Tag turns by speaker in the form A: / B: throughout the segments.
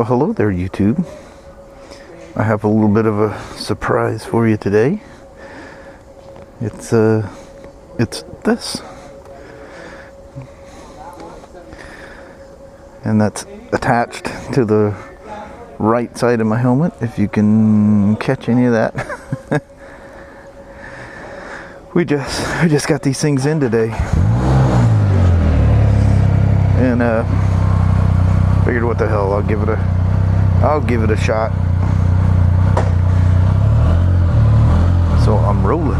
A: Well, hello there, YouTube. I have a little bit of a surprise for you today. It's this. And that's attached to the right side of my helmet, if you can catch any of that. We just got these things in today. And figured, what the hell, I'll give it a shot. So I'm rolling.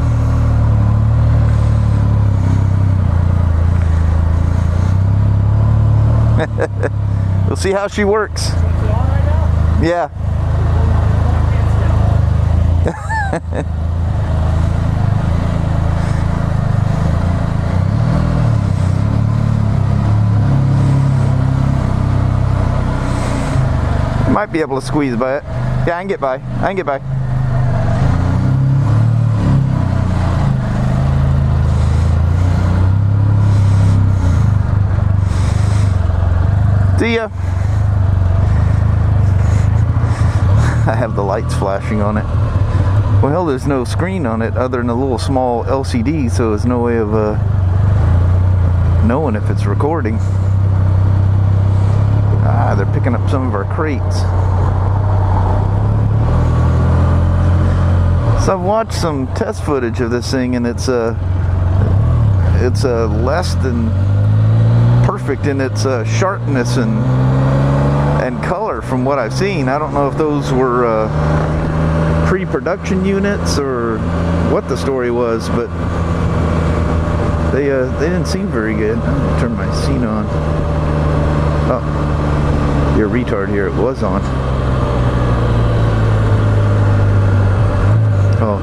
A: We'll see how she works. Yeah. Might be able to squeeze by it. Yeah, I can get by. See ya. I have the lights flashing on it. Well, there's no screen on it other than a little small LCD, so there's no way of knowing if it's recording. Ah, they're picking up some of our crates. So I've watched some test footage of this thing, and it's less than perfect in its sharpness and color from what I've seen. I don't know if those were pre-production units or what the story was, but they didn't seem very good. I'm gonna turn my scene on. Oh, you're a retard here. It was on. Oh,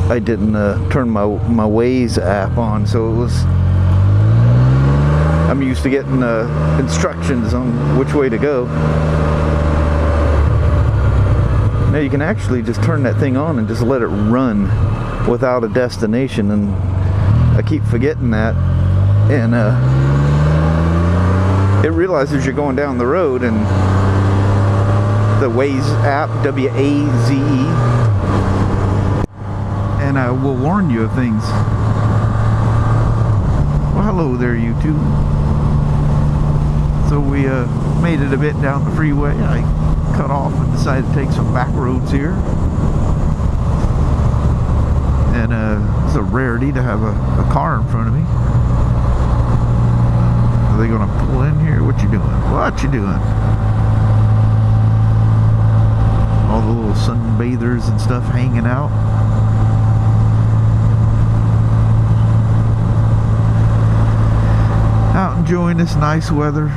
A: I didn't turn my Waze app on, so it was. I'm used to getting instructions on which way to go. Now you can actually just turn that thing on and just let it run without a destination, and I keep forgetting that. And it realizes you're going down the road, and the Waze app, W-A-Z-E, and I will warn you of things. Well, hello there, YouTube. So we made it a bit down the freeway. I cut off and decided to take some back roads here. And it's a rarity to have a car in front of me. Are they gonna pull in here? What you doing? What you doing? All the little sunbathers and stuff hanging out. Out enjoying this nice weather.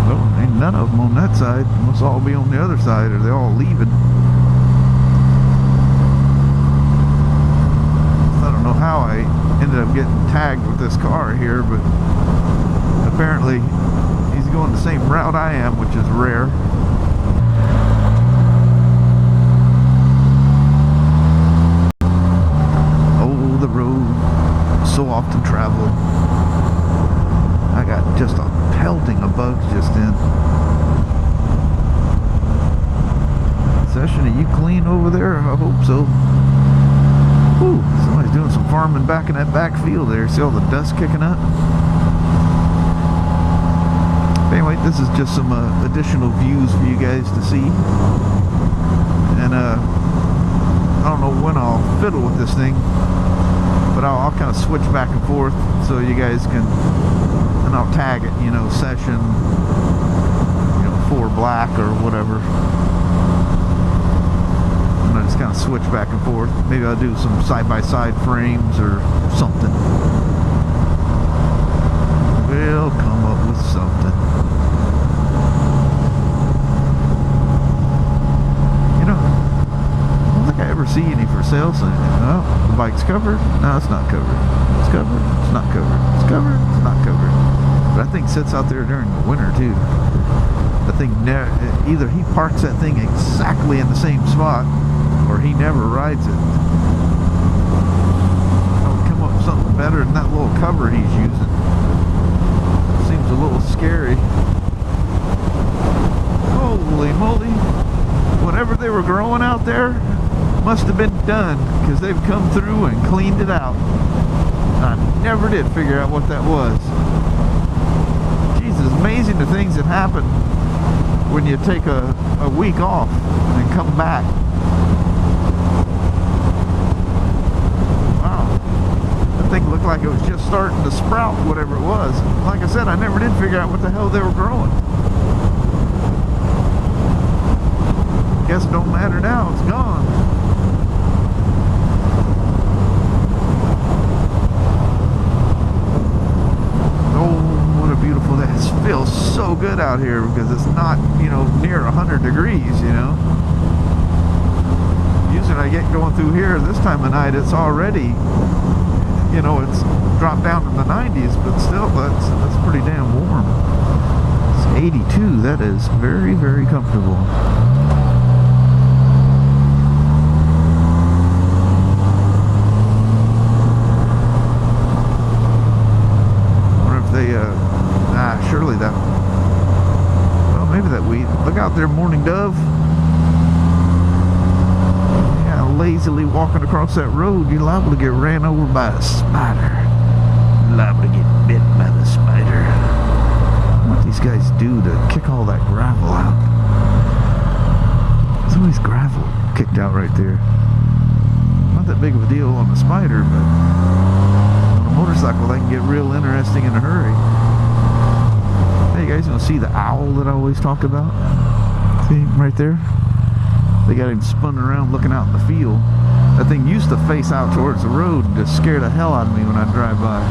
A: Well, ain't none of them on that side. Must all be on the other side, or they're all leaving. I don't know how I ended up getting tagged with this car here, but apparently he's going the same route I am, which is rare. Oh, the road, so often traveled. I got just a pelting of bugs just in. Session, are you clean over there? I hope so. Whew, somebody's doing some farming back in that back field there. See all the dust kicking up? Anyway, this is just some additional views for you guys to see. And I don't know when I'll fiddle with this thing, but I'll kind of switch back and forth so you guys can, and I'll tag it, you know, session, you know, 4 black or whatever. And I just kind of switch back and forth. Maybe I'll do some side-by-side frames or something. We'll come up with something. You know, I don't think I ever see any for sale sign. Oh, the bike's covered? No, it's not covered. It's covered? It's not covered. It's covered? It's not covered. But I think it sits out there during the winter too. The thing, either he parks that thing exactly in the same spot, or he never rides it. I'll come up with something better than that little cover he's using. Seems a scary. Holy moly. Whatever they were growing out there must have been done, because they've come through and cleaned it out. I never did figure out what that was. Jesus, amazing the things that happen when you take a week off and come back. Wow. That thing looked like it was just starting to sprout, whatever it was. Like I said, I never did figure out what the hell they were growing. Guess it don't matter now, it's gone. Oh, what a beautiful day. It feels so good out here because it's not, you know, near 100 degrees, you know. Usually I get going through here this time of night, it's already, you know, it's dropped down in the 90s, but still, that's pretty damn warm. It's 82, that is very, very comfortable. Surely that, well, maybe that weed. Look out there, mourning dove. Yeah, lazily walking across that road, you're liable to get ran over by a spider. You're liable to get bit by the spider. What these guys do to kick all that gravel out? There's always gravel kicked out right there. Not that big of a deal on a spider, but on a motorcycle they can get real interesting in a hurry. Hey, you guys gonna see the owl that I always talk about? See, right there? They got him spun around looking out in the field. That thing used to face out towards the road and just scare the hell out of me when I drive by.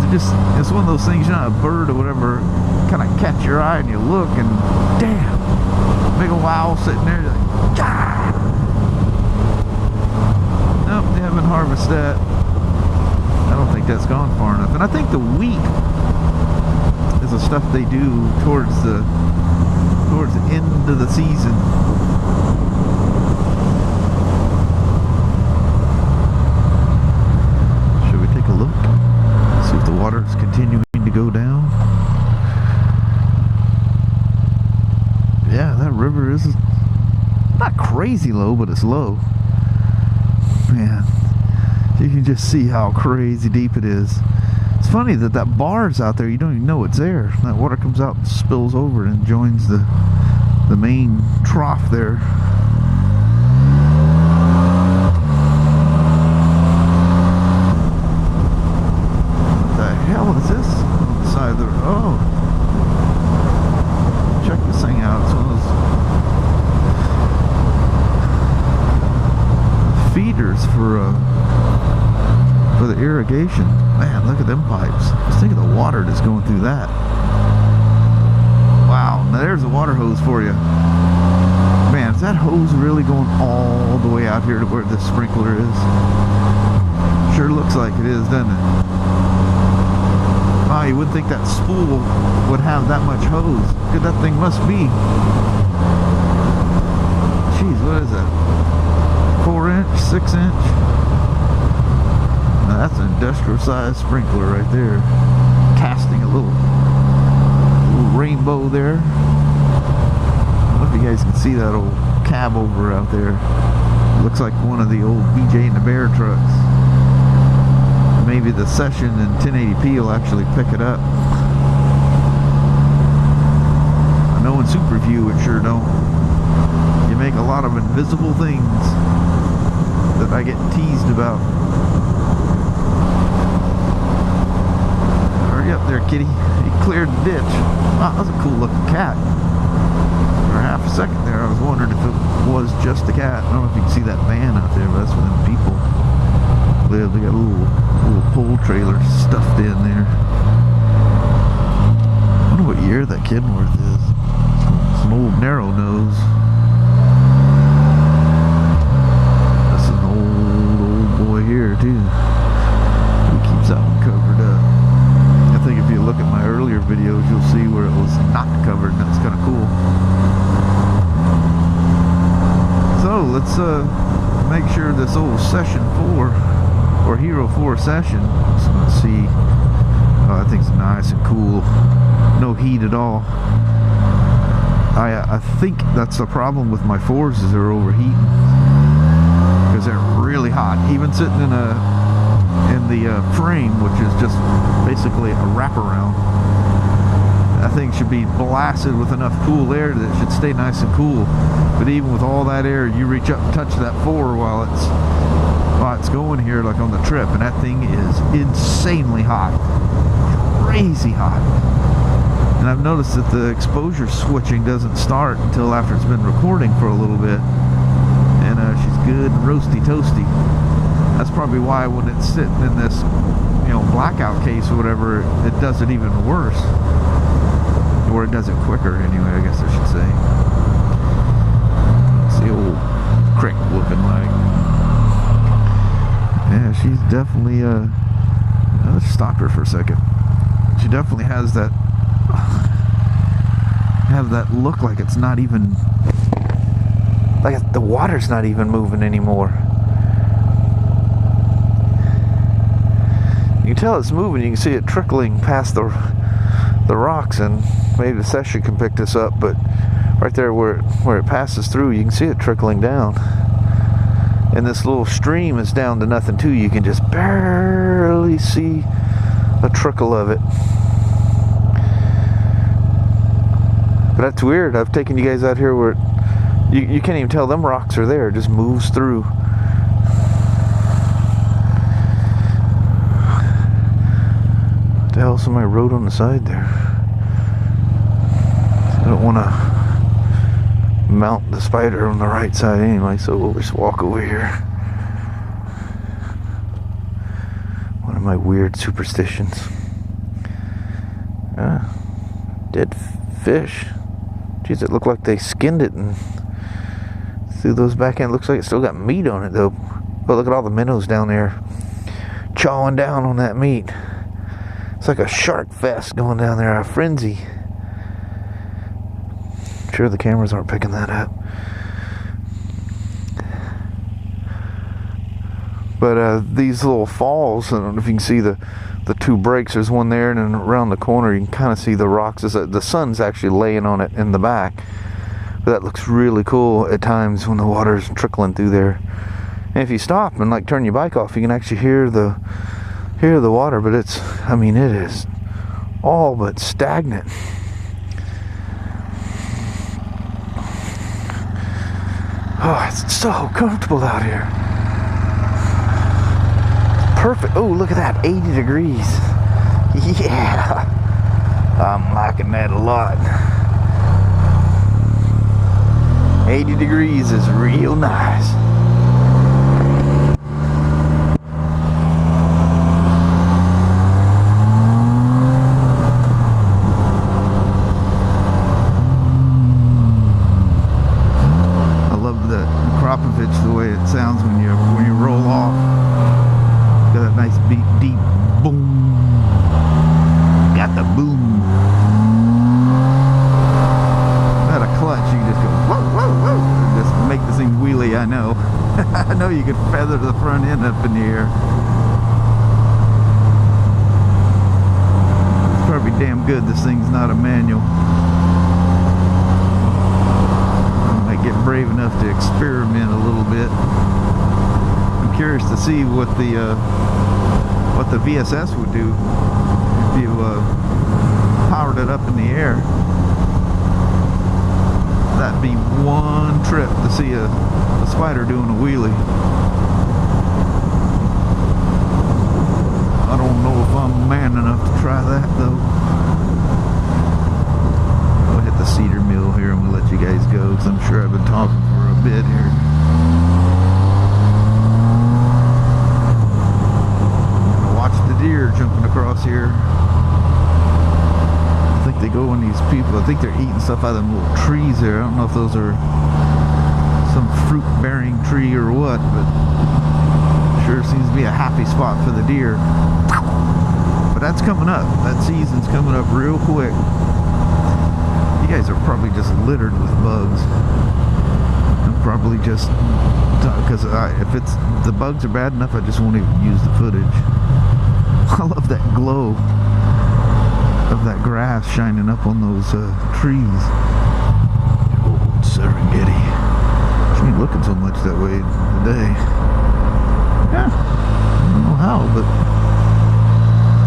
A: Because it's one of those things, you know, a bird or whatever kind of catch your eye and you look and damn, big old owl sitting there like, ah! Nope, they haven't harvested that. I don't think that's gone far enough. And I think the wheat is the stuff they do towards the end of the season. Should we take a look? See if the water is continuing to go down. Yeah, that river is not crazy low, but it's low. Man, you can just see how crazy deep it is. It's funny that bar's out there, you don't even know it's there. That water comes out and spills over and joins the main trough there. What the hell is this on the side of the road? Oh. Check this thing out. It's one of those feeders for the irrigation. Man, look at them pipes. Just think of the water that's going through that. Wow, now there's a water hose for you. Man, is that hose really going all the way out here to where the sprinkler is? Sure looks like it is, doesn't it? Wow, you wouldn't think that spool would have that much hose. Good, that thing must be. Jeez, what is that? 4-inch, 6-inch? That's an industrial sized sprinkler right there. Casting a little rainbow there. I don't know if you guys can see that old cab over out there. Looks like one of the old BJ and the Bear trucks. Maybe the Session in 1080p will actually pick it up. I know in Super View it sure don't. You make a lot of invisible things that I get teased about. Up there, kitty. He cleared the ditch. Wow, that was a cool looking cat. For half a second there, I was wondering if it was just a cat. I don't know if you can see that van out there, but that's where them people live. They got a little pull trailer stuffed in there. I wonder what year that Kenworth is. Some old narrow nose. That's an old boy here too. He keeps that one covered up. I think if you look at my earlier videos, you'll see where it was not covered, and that's kind of cool. So let's make sure this old Session 4 or Hero 4 Session. Just gonna see. Oh, that thing's nice and cool. cool, no heat at all. I think that's the problem with my 4s, is they're overheating, because they're really hot. Even sitting in the frame, which is just basically a wraparound, that thing should be blasted with enough cool air that it should stay nice and cool. But even with all that air, you reach up and touch that 4 while it's going here, like on the trip, and that thing is insanely hot, crazy hot. And I've noticed that the exposure switching doesn't start until after it's been recording for a little bit, and she's good and roasty toasty. That's probably why when it's sitting in this, you know, blackout case or whatever, it does it even worse, or it does it quicker anyway, I guess I should say. What's the old crick looking like? Yeah, she's definitely let's stop her for a second. She definitely has that look like it's not even, like the water's not even moving anymore. You can tell it's moving. You can see it trickling past the rocks, and maybe the session can pick this up, but right there where it passes through, you can see it trickling down. And this little stream is down to nothing too. You can just barely see a trickle of it. But that's weird. I've taken you guys out here where you can't even tell them rocks are there. It just moves through. What the hell? Somebody rode on the side there. I don't want to mount the spider on the right side anyway, so we'll just walk over here. One of my weird superstitions. Dead fish. Geez, it looked like they skinned it and threw those back in. Looks like it still got meat on it though. But look at all the minnows down there chawing down on that meat. It's like a shark fest going down there, a frenzy. I'm sure the cameras aren't picking that up. But these little falls, I don't know if you can see the two breaks. There's one there, and then around the corner you can kind of see the rocks. The sun's actually laying on it in the back. But that looks really cool at times when the water's trickling through there. And if you stop and like turn your bike off, you can actually hear the water. But it is all but stagnant. Oh, it's so comfortable out here. Perfect. Oh, look at that, 80 degrees. Yeah, I'm liking that a lot. 80 degrees is real nice. I love the crappie fish, the way it sounds when you roll off. Got that nice deep boom. Got the boom. At a clutch, you can just go whoa, whoa, whoa. Just make this thing wheelie. I know. I know you could feather the front end up in the air. It's probably damn good this thing's not a manual. I might get brave enough to experiment a little bit. Curious to see what the VSS would do if you powered it up in the air. That'd be one trip to see a spider doing a wheelie. I don't know if I'm man enough to try that though. I'll hit the cedar mill here and we'll let you guys go, because I'm sure I've been talking for a bit here. Deer jumping across here. I think they go on these people. I think they're eating stuff out of them little trees there. I don't know if those are some fruit-bearing tree or what, but sure seems to be a happy spot for the deer. But that's coming up. That season's coming up real quick. You guys are probably just littered with bugs. I'm probably just, because if the bugs are bad enough, I just won't even use the footage. I love that glow. of that grass shining up on those trees. Old Serengeti. She ain't looking so much that way today. Yeah, I don't know how, but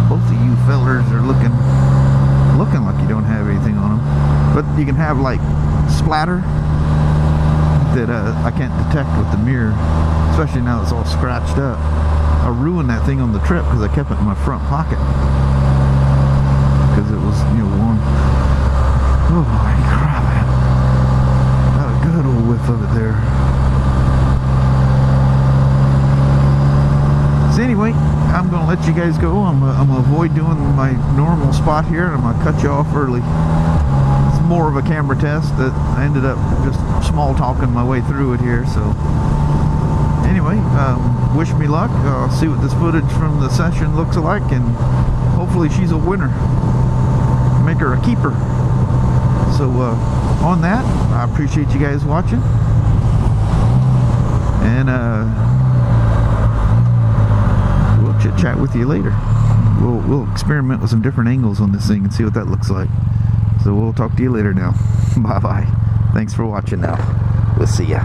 A: both of you fellers are looking like you don't have anything on them. But you can have like splatter that I can't detect with the mirror, especially now it's all scratched up. I ruined that thing on the trip because I kept it in my front pocket because it was, you know, warm. Oh my crap! Got a good old whiff of it there. So anyway, I'm gonna let you guys go. I'm gonna avoid doing my normal spot here, and I'm gonna cut you off early. It's more of a camera test that I ended up just small talking my way through it here. So anyway, wish me luck. I'll see what this footage from the session looks like, and hopefully she's a winner. Make her a keeper. So on that, I appreciate you guys watching, and we'll chit chat with you later. We'll experiment with some different angles on this thing and see what that looks like. So we'll talk to you later now. Bye bye. Thanks for watching now. We'll see ya.